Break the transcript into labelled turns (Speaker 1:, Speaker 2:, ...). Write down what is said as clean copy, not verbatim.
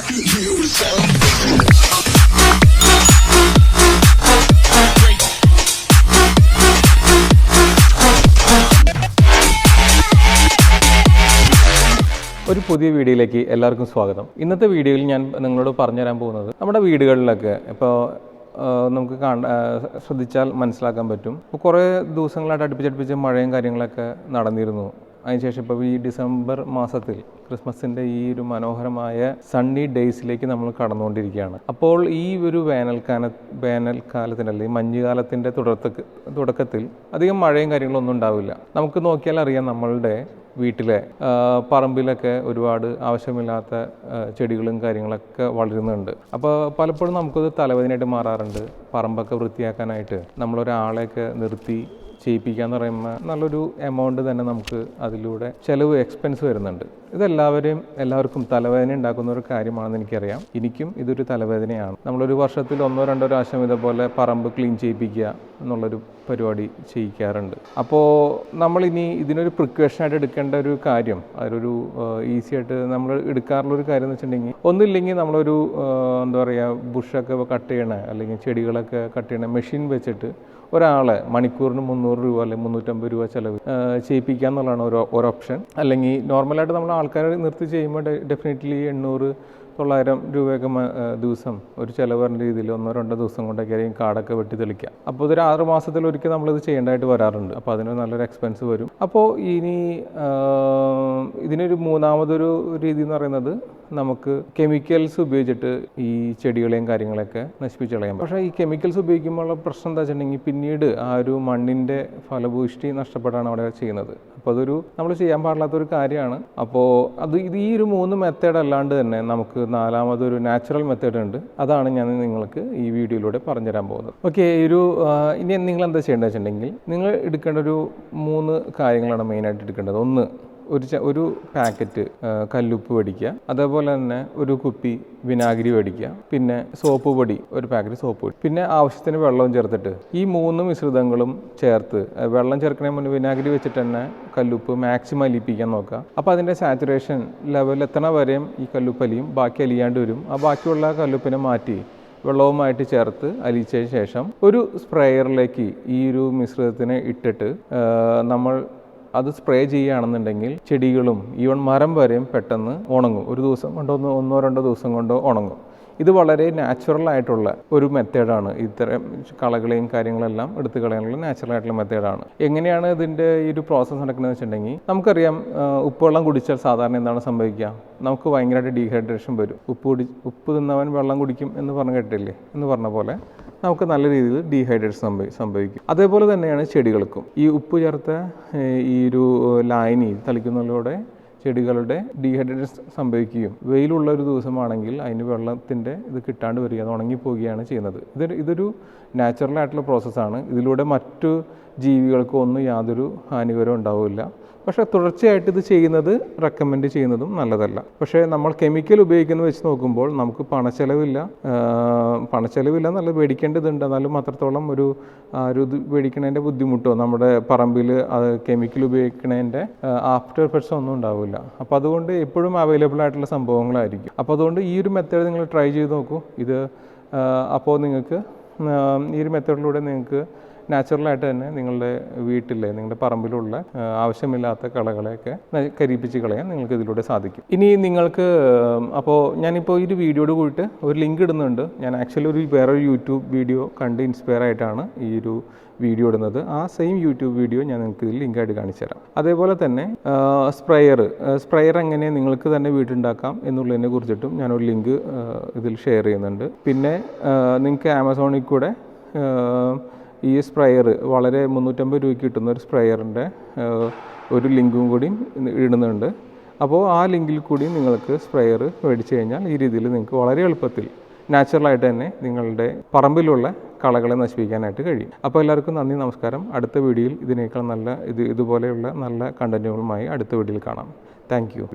Speaker 1: ഒരു പുതിയ വീഡിയോയിലേക്ക് എല്ലാവർക്കും സ്വാഗതം. ഇന്നത്തെ വീഡിയോയിൽ ഞാൻ നിങ്ങളോട് പറഞ്ഞു തരാൻ പോകുന്നത് നമ്മുടെ വീടുകളിലൊക്കെ ഇപ്പോൾ നമുക്ക് ശ്രദ്ധിച്ചാൽ മനസ്സിലാക്കാൻ പറ്റും. ഇപ്പോൾ കുറേ ദിവസങ്ങളായിട്ട് അടുപ്പിച്ചടുപ്പിച്ച് മഴയും കാര്യങ്ങളൊക്കെ നടന്നിരുന്നു. അതിനുശേഷം ഇപ്പോൾ ഈ ഡിസംബർ മാസത്തിൽ ക്രിസ്മസിൻ്റെ ഈ ഒരു മനോഹരമായ സണ്ണി ഡേയ്സിലേക്ക് നമ്മൾ കടന്നുകൊണ്ടിരിക്കുകയാണ്. അപ്പോൾ ഈ ഒരു വേനൽക്കാലത്തിൻ്റെ അല്ലെങ്കിൽ മഞ്ഞുകാലത്തിൻ്റെ തുടക്കത്തിൽ അധികം മഴയും കാര്യങ്ങളൊന്നും ഉണ്ടാവില്ല. നമുക്ക് നോക്കിയാൽ അറിയാം, നമ്മളുടെ വീട്ടിലെ പറമ്പിലൊക്കെ ഒരുപാട് ആവശ്യമില്ലാത്ത ചെടികളും കാര്യങ്ങളൊക്കെ വളരുന്നുണ്ട്. അപ്പോൾ പലപ്പോഴും നമുക്കത് തലവേദനയായിട്ട് മാറാറുണ്ട്. പറമ്പൊക്കെ വൃത്തിയാക്കാനായിട്ട് നമ്മളൊരാളെയൊക്കെ നിർത്തി ചെയ്യിപ്പിക്കാന്ന് പറയുമ്പോൾ നല്ലൊരു എമൗണ്ട് തന്നെ നമുക്ക് അതിലൂടെ എക്സ്പെൻസ് വരുന്നുണ്ട്. എല്ലാവർക്കും തലവേദന ഉണ്ടാക്കുന്ന ഒരു കാര്യമാണെന്ന് എനിക്കറിയാം. എനിക്കും ഇതൊരു തലവേദനയാണ്. നമ്മളൊരു വർഷത്തിൽ 1-2 പ്രാവശ്യം ഇതേപോലെ പറമ്പ് ക്ലീൻ ചെയ്യിപ്പിക്കുക എന്നുള്ളൊരു പരിപാടി ചെയ്യിക്കാറുണ്ട്. അപ്പോൾ നമ്മളിനി ഇതിനൊരു പ്രിക്കോഷനായിട്ട് എടുക്കേണ്ട ഒരു കാര്യം, അതൊരു ഈസി ആയിട്ട് നമ്മൾ എടുക്കാറുള്ളൊരു കാര്യം എന്ന് വെച്ചിട്ടുണ്ടെങ്കിൽ, ഒന്നുമില്ലെങ്കിൽ നമ്മളൊരു ബുഷൊക്കെ കട്ട് ചെയ്യണേ അല്ലെങ്കിൽ ചെടികളൊക്കെ കട്ട് ചെയ്യണ മെഷീൻ വെച്ചിട്ട് ഒരാളെ മണിക്കൂറിന് 300 രൂപ അല്ലെങ്കിൽ 350 രൂപ ചിലവ് ചെയ്യിപ്പിക്കുക എന്നുള്ളതാണ് ഒരു ഓപ്ഷൻ. അല്ലെങ്കിൽ നോർമലായിട്ട് നമ്മൾ ആൾക്കാരെ നിർത്തി ചെയ്യുമ്പോൾ ഡെഫിനറ്റ്ലി 800-900 രൂപയൊക്കെ ദിവസം ഒരു ചിലവ് വരുന്ന രീതിയിൽ 1-2 ദിവസം കൊണ്ടൊക്കെ ആയിരിക്കും കാടൊക്കെ വെട്ടി തെളിക്കുക. അപ്പോൾ ഇതൊരു 6 മാസത്തിലൊരിക്കൽ നമ്മളിത് ചെയ്യേണ്ടതായിട്ട് വരാറുണ്ട്. അപ്പോൾ അതിന് നല്ലൊരു എക്സ്പെൻസ് വരും. അപ്പോൾ ഇനി ഇതിനൊരു മൂന്നാമതൊരു രീതി എന്ന് പറയുന്നത്, നമുക്ക് കെമിക്കൽസ് ഉപയോഗിച്ചിട്ട് ഈ ചെടികളെയും കാര്യങ്ങളൊക്കെ നശിപ്പിച്ച് കളയാം. പക്ഷേ ഈ കെമിക്കൽസ് ഉപയോഗിക്കുമ്പോഴുള്ള പ്രശ്നം എന്താ വെച്ചിട്ടുണ്ടെങ്കിൽ, പിന്നീട് ആ ഒരു മണ്ണിൻ്റെ ഫലഭൂഷ്ടി നഷ്ടപ്പെടാണ് അവിടെ ചെയ്യുന്നത്. അപ്പോൾ അതൊരു നമ്മൾ ചെയ്യാൻ പാടില്ലാത്തൊരു കാര്യമാണ്. അപ്പോൾ ഈ ഒരു 3 മെത്തേഡ് അല്ലാണ്ട് തന്നെ നമുക്ക് 4മതൊരു നാച്ചുറൽ മെത്തേഡ് ഉണ്ട്. അതാണ് ഞാൻ നിങ്ങൾക്ക് ഈ വീഡിയോയിലൂടെ പറഞ്ഞുതരാൻ പോകുന്നത്. ഓക്കെ, ഇനി നിങ്ങൾ എന്താ ചെയ്യേണ്ടത് വെച്ചിട്ടുണ്ടെങ്കിൽ, നിങ്ങൾ എടുക്കേണ്ട ഒരു 3 കാര്യങ്ങളാണ് മെയിനായിട്ട് എടുക്കേണ്ടത്. ഒന്ന്, ഒരു പാക്കറ്റ് കല്ലുപ്പ് മേടിക്കുക. അതേപോലെ തന്നെ ഒരു കുപ്പി വിനാഗിരി മേടിക്കുക. പിന്നെ സോപ്പ് പൊടി, ഒരു പാക്കറ്റ് സോപ്പ് പൊടി. പിന്നെ ആവശ്യത്തിന് വെള്ളവും ചേർത്തിട്ട് ഈ 3 മിശ്രിതങ്ങളും ചേർത്ത്, വെള്ളം ചേർക്കണേ മുന്നേ വിനാഗിരി വെച്ചിട്ട് തന്നെ കല്ലുപ്പ് മാക്സിമം അലിയിപ്പിക്കാൻ നോക്കുക. അപ്പോൾ അതിൻ്റെ സാച്ചുറേഷൻ ലെവൽ എത്തണ വരെയും ഈ കല്ലുപ്പ് അലിയും, ബാക്കി അലിയാണ്ട് വരും. ആ ബാക്കിയുള്ള കല്ലുപ്പിനെ മാറ്റി വെള്ളവുമായിട്ട് ചേർത്ത് അലിയിച്ചതിന് ശേഷം ഒരു സ്പ്രേയറിലേക്ക് ഈ ഒരു മിശ്രിതത്തിനെ ഇട്ടിട്ട് നമ്മൾ അത് സ്പ്രേ ചെയ്യുകയാണെന്നുണ്ടെങ്കിൽ ചെടികളും ഈവൻ മരം വരെയും പെട്ടെന്ന് ഉണങ്ങും. ഒരു ദിവസം കൊണ്ടോ 1-2 ദിവസം കൊണ്ടോ ഉണങ്ങും. ഇത് വളരെ നാച്ചുറൽ ആയിട്ടുള്ള ഒരു മെത്തേഡാണ്. ഇത്തരം കളകളെയും കാര്യങ്ങളെല്ലാം എടുത്തു കളയാനുള്ള നാച്ചുറൽ ആയിട്ടുള്ള മെത്തേഡാണ്. എങ്ങനെയാണ് ഇതിൻ്റെ ഈ ഒരു പ്രോസസ്സ് നടക്കുന്നത് വെച്ചിട്ടുണ്ടെങ്കിൽ, നമുക്കറിയാം ഉപ്പുവെള്ളം കുടിച്ചാൽ സാധാരണ എന്താണ് സംഭവിക്കുക? നമുക്ക് ഭയങ്കരമായിട്ട് ഡീഹൈഡ്രേഷൻ വരും. ഉപ്പ് തിന്നവൻ വെള്ളം കുടിക്കും എന്ന് പറഞ്ഞു കേട്ടില്ലേ? എന്ന് പറഞ്ഞ പോലെ നമുക്ക് നല്ല രീതിയിൽ ഡീഹൈഡ്രേഷൻ സംഭവിക്കും. അതേപോലെ തന്നെയാണ് ചെടികൾക്കും. ഈ ഉപ്പ് ചേർത്ത ഈ ഒരു ലായനി തളിക്കുന്നതിലൂടെ ചെടികളുടെ ഡീഹൈഡ്രേഷൻ സംഭവിക്കുകയും, വെയിലുള്ള ഒരു ദിവസമാണെങ്കിൽ അതിന് വെള്ളത്തിൻ്റെ ഇത് കിട്ടാണ്ട് വരിക, അത് ഉണങ്ങിപ്പോവുകയാണ് ചെയ്യുന്നത്. ഇതൊരു നാച്ചുറൽ ആയിട്ടുള്ള പ്രോസസ്സാണ്. ഇതിലൂടെ മറ്റു ജീവികൾക്കും ഒന്നും യാതൊരു ഹാനികരവും ഉണ്ടാവില്ല. പക്ഷേ തുടർച്ചയായിട്ട് ഇത് റെക്കമെൻഡ് ചെയ്യുന്നതും നല്ലതല്ല. പക്ഷേ നമ്മൾ കെമിക്കൽ ഉപയോഗിക്കുന്നത് വെച്ച് നോക്കുമ്പോൾ നമുക്ക് പണച്ചെലവില്ല നല്ല പേടിക്കേണ്ടതുണ്ട്. എന്നാലും അത്രത്തോളം ഒരു ഇത് പേടിക്കണതിൻ്റെ ബുദ്ധിമുട്ടോ നമ്മുടെ പറമ്പിൽ കെമിക്കൽ ഉപയോഗിക്കണതിൻ്റെ ആഫ്റ്റർ എഫക്ട്സ് ഒന്നും ഉണ്ടാവില്ല. അപ്പോൾ അതുകൊണ്ട് എപ്പോഴും അവൈലബിൾ ആയിട്ടുള്ള സംഭവങ്ങളായിരിക്കും. അപ്പോൾ അതുകൊണ്ട് ഈ ഒരു മെത്തേഡ് നിങ്ങൾ ട്രൈ ചെയ്ത് നോക്കൂ. അപ്പോൾ നിങ്ങൾക്ക് ഈ ഒരു മെത്തേഡിലൂടെ നിങ്ങൾക്ക് നാച്ചുറലായിട്ട് തന്നെ നിങ്ങളുടെ നിങ്ങളുടെ പറമ്പിലുള്ള ആവശ്യമില്ലാത്ത കളകളെയൊക്കെ കരിപ്പിച്ച് കളയാൻ നിങ്ങൾക്ക് ഇതിലൂടെ സാധിക്കും. ഇനി നിങ്ങൾക്ക് ഞാനിപ്പോൾ ഈ ഒരു വീഡിയോയോട് കൂടിയിട്ട് ഒരു ലിങ്ക് ഇടുന്നുണ്ട്. ഞാൻ ആക്ച്വലി വേറൊരു യൂട്യൂബ് വീഡിയോ കണ്ട് ഇൻസ്പയർ ആയിട്ടാണ് ഈ ഒരു വീഡിയോ ഇടുന്നത്. ആ സെയിം യൂട്യൂബ് വീഡിയോ ഞാൻ നിങ്ങൾക്ക് ഇതിൽ ലിങ്കായിട്ട് കാണിച്ചു തരാം. അതേപോലെ തന്നെ സ്പ്രെയർ എങ്ങനെ നിങ്ങൾക്ക് തന്നെ വീട്ടിലുണ്ടാക്കാം എന്നുള്ളതിനെ കുറിച്ചിട്ടും ഞാനൊരു ലിങ്ക് ഇതിൽ ഷെയർ ചെയ്യുന്നുണ്ട്. പിന്നെ നിങ്ങൾക്ക് ആമസോണിൽ കൂടെ ഈ സ്പ്രെയർ വളരെ 350 രൂപയ്ക്ക് കിട്ടുന്ന ഒരു സ്പ്രെയറിൻ്റെ ഒരു ലിങ്കും കൂടി ഇടുന്നുണ്ട്. അപ്പോൾ ആ ലിങ്കിൽ കൂടി നിങ്ങൾക്ക് സ്പ്രെയർ മേടിച്ച് കഴിഞ്ഞാൽ ഈ രീതിയിൽ നിങ്ങൾക്ക് വളരെ എളുപ്പത്തിൽ നാച്ചുറലായിട്ട് തന്നെ നിങ്ങളുടെ പറമ്പിലുള്ള കളകളെ നശിപ്പിക്കാനായിട്ട് കഴിയും. അപ്പോൾ എല്ലാവർക്കും നന്ദി, നമസ്കാരം. അടുത്ത വീഡിയോയിൽ ഇതിനേക്കാൾ ഇതുപോലെയുള്ള നല്ല കണ്ടന്റുകളുമായി അടുത്ത വീഡിയോയിൽ കാണാം. Thank you.